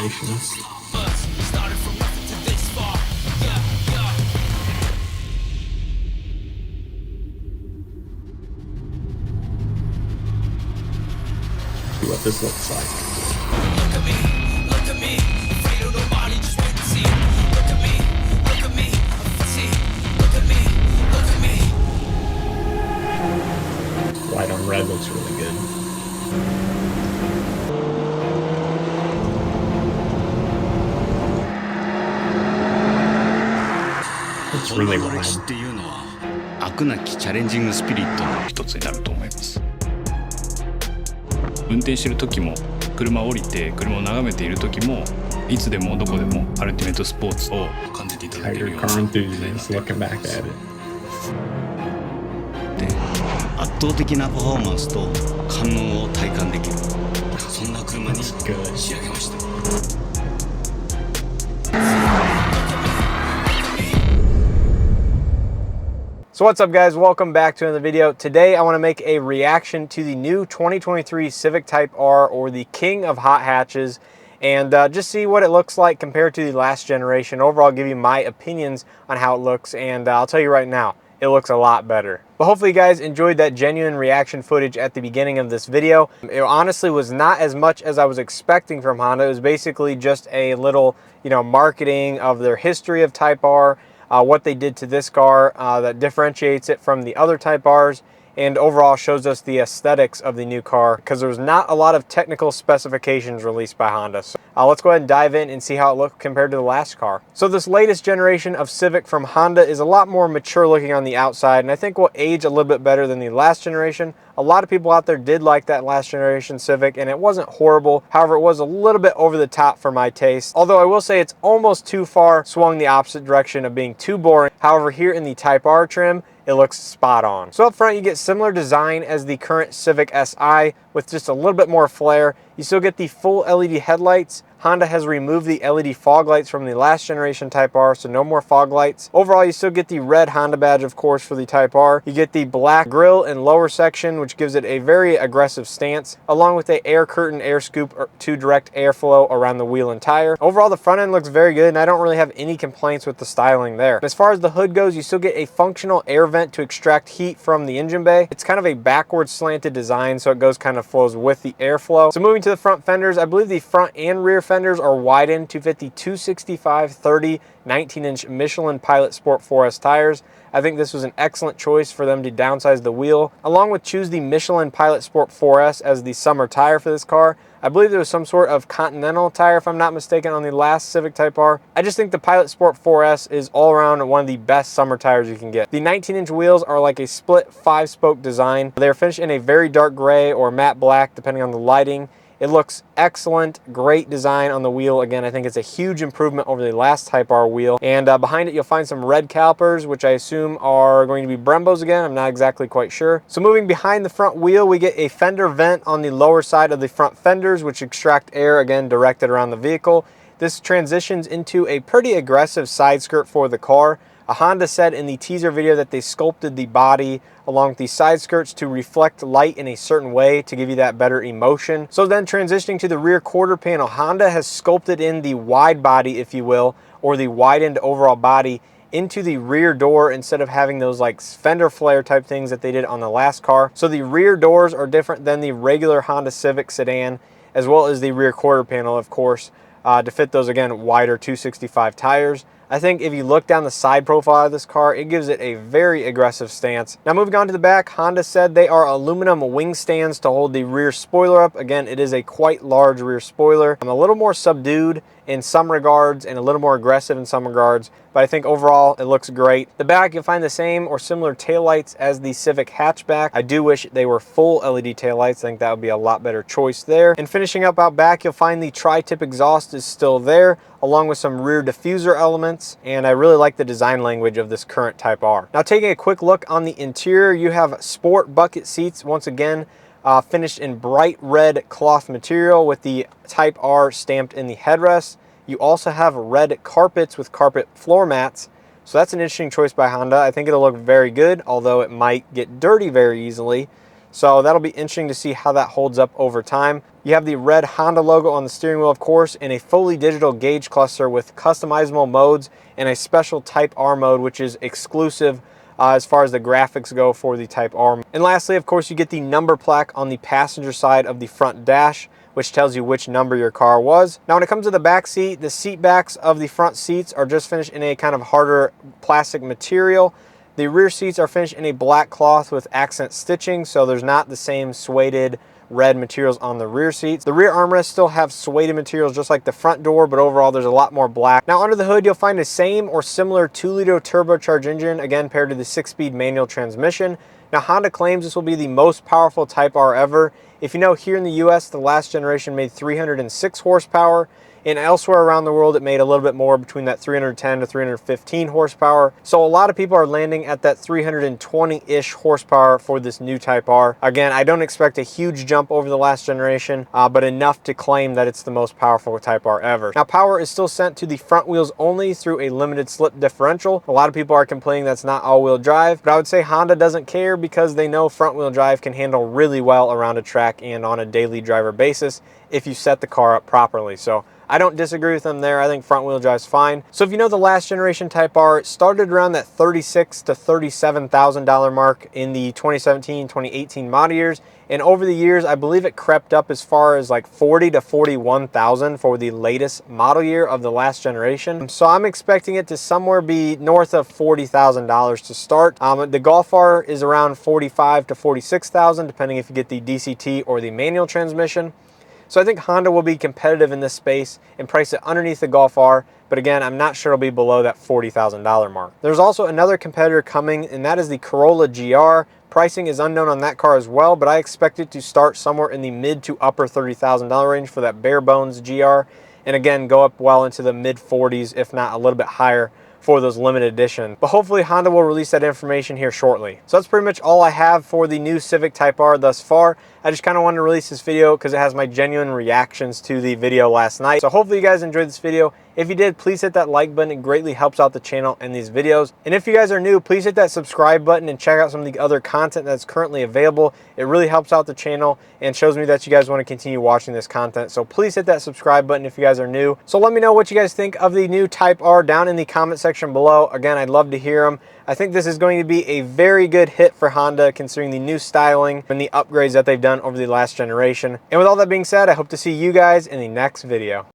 generations. See what this looks like. White on red looks really good. It's really wide. 飽くなきチャレンジングスピリットの一つになると思います。運転している時も車を降りて車を眺めている時もいつでもどこでもアルティメットスポーツを感じていただけるような Tiger car enthusiast looking back at it. で圧倒的なパフォーマンスと感能を体感できるそんな車に仕上げました。So what's up guys, welcome back to another video. Today I want to make a reaction to the new 2023 Civic Type R, or the king of hot hatches, and just see what it looks like compared to the last generation. Overall, I'll give you my opinions on how it looks, and I'll tell you right now, it looks a lot better. But hopefully you guys enjoyed that genuine reaction footage at the beginning of this video. It honestly was not as much as I was expecting from Honda. It was basically just a little, marketing of their history of Type R, what they did to this car that differentiates it from the other Type Rs, and overall shows us the aesthetics of the new car, because there was not a lot of technical specifications released by Honda. So let's go ahead and dive in and see how it looked compared to the last car. So this latest generation of Civic from Honda is a lot more mature looking on the outside, and I think will age a little bit better than the last generation. A lot of people out there did like that last generation Civic, and it wasn't horrible. However, it was a little bit over the top for my taste. Although I will say it's almost too far swung the opposite direction of being too boring. However, here in the Type R trim, it looks spot on. So up front, you get similar design as the current Civic Si with just a little bit more flair. You still get the full LED headlights. Honda has removed the LED fog lights from the last generation Type R, so no more fog lights. Overall, you still get the red Honda badge, of course, for the Type R. You get the black grille and lower section, which gives it a very aggressive stance, along with a air curtain, air scoop to direct airflow around the wheel and tire. Overall, the front end looks very good, and I don't really have any complaints with the styling there. As far as the hood goes, you still get a functional air vent to extract heat from the engine bay. It's kind of a backwards slanted design, so it goes kind of flows with the airflow. So moving to the front fenders, I believe the front and rear fenders are widened to fit the 265/30 19-inch Michelin Pilot Sport 4S tires. I think this was an excellent choice for them to downsize the wheel, along with choose the Michelin Pilot Sport 4S as the summer tire for this car. I believe there was some sort of Continental tire, if I'm not mistaken, on the last Civic Type R. I just think the Pilot Sport 4S is all around one of the best summer tires you can get. The 19-inch wheels are like a split 5-spoke design. They're finished in a very dark gray or matte black, depending on the lighting. It looks excellent, great design on the wheel. Again, I think it's a huge improvement over the last Type R wheel. And behind it, you'll find some red calipers, which I assume are going to be Brembos again. I'm not exactly quite sure. So moving behind the front wheel, we get a fender vent on the lower side of the front fenders, which extract air, again, directed around the vehicle. This transitions into a pretty aggressive side skirt for the car. Honda said in the teaser video that they sculpted the body along with the side skirts to reflect light in a certain way to give you that better emotion. So then transitioning to the rear quarter panel, Honda has sculpted in the wide body, if you will, or the widened overall body into the rear door instead of having those like fender flare type things that they did on the last car. So the rear doors are different than the regular Honda Civic sedan, as well as the rear quarter panel, of course, to fit those, again, wider 265 tires. I think if you look down the side profile of this car, it gives it a very aggressive stance. Now moving on to the back, Honda said they are aluminum wing stands to hold the rear spoiler up. Again, it is a quite large rear spoiler. I'm a little more subdued in some regards and a little more aggressive in some regards, but I think overall it looks great. The back, you'll find the same or similar taillights as the Civic hatchback. I do wish they were full LED taillights. I think that would be a lot better choice there. And finishing up out back, you'll find the tri-tip exhaust is still there, along with some rear diffuser elements, and I really like the design language of this current Type R. Now taking a quick look on the interior, you have sport bucket seats, once again, finished in bright red cloth material with the Type R stamped in the headrest. You also have red carpets with carpet floor mats. So that's an interesting choice by Honda. I think it'll look very good, although it might get dirty very easily. So that'll be interesting to see how that holds up over time. You have the red Honda logo on the steering wheel, of course, and a fully digital gauge cluster with customizable modes and a special Type R mode, which is exclusive as far as the graphics go for the Type R. And lastly, of course, you get the number plaque on the passenger side of the front dash, which tells you which number your car was. Now, when it comes to the back seat, the seat backs of the front seats are just finished in a kind of harder plastic material. The rear seats are finished in a black cloth with accent stitching, so there's not the same suede red materials on the rear seats. The rear armrests still have suede materials just like the front door, but overall there's a lot more black. Now, under the hood, you'll find the same or similar 2-liter turbocharged engine, again paired to the 6-speed manual transmission. Now, Honda claims this will be the most powerful Type R ever. If you know, here in the US, the last generation made 306 horsepower, and elsewhere around the world, it made a little bit more, between that 310 to 315 horsepower. So a lot of people are landing at that 320-ish horsepower for this new Type R. Again, I don't expect a huge jump over the last generation, but enough to claim that it's the most powerful Type R ever. Now, power is still sent to the front wheels only through a limited slip differential. A lot of people are complaining that's not all-wheel drive, but I would say Honda doesn't care because they know front-wheel drive can handle really well around a track and on a daily driver basis if you set the car up properly. So I don't disagree with them there. I think front wheel drive's fine. So if you know, the last generation Type R started around that $36,000 to $37,000 mark in the 2017, 2018 model years. And over the years, I believe it crept up as far as like $40,000 to $41,000 for the latest model year of the last generation. So I'm expecting it to somewhere be north of $40,000 to start. The Golf R is around $45,000 to $46,000, depending if you get the DCT or the manual transmission. So I think Honda will be competitive in this space and price it underneath the Golf R, but again, I'm not sure it'll be below that $40,000 mark. There's also another competitor coming, and that is the Corolla GR. Pricing is unknown on that car as well, but I expect it to start somewhere in the mid to upper $30,000 range for that bare bones GR, and again, go up well into the mid 40s, if not a little bit higher, for those limited edition. But hopefully Honda will release that information here shortly. So that's pretty much all I have for the new Civic Type R thus far. I just kind of wanted to release this video because it has my genuine reactions to the video last night. So hopefully you guys enjoyed this video. If you did, please hit that like button. It greatly helps out the channel and these videos. And if you guys are new, please hit that subscribe button and check out some of the other content that's currently available. It really helps out the channel and shows me that you guys want to continue watching this content. So please hit that subscribe button if you guys are new. So let me know what you guys think of the new Type R down in the comment section below. Again, I'd love to hear them. I think this is going to be a very good hit for Honda, considering the new styling and the upgrades that they've done over the last generation. And with all that being said, I hope to see you guys in the next video.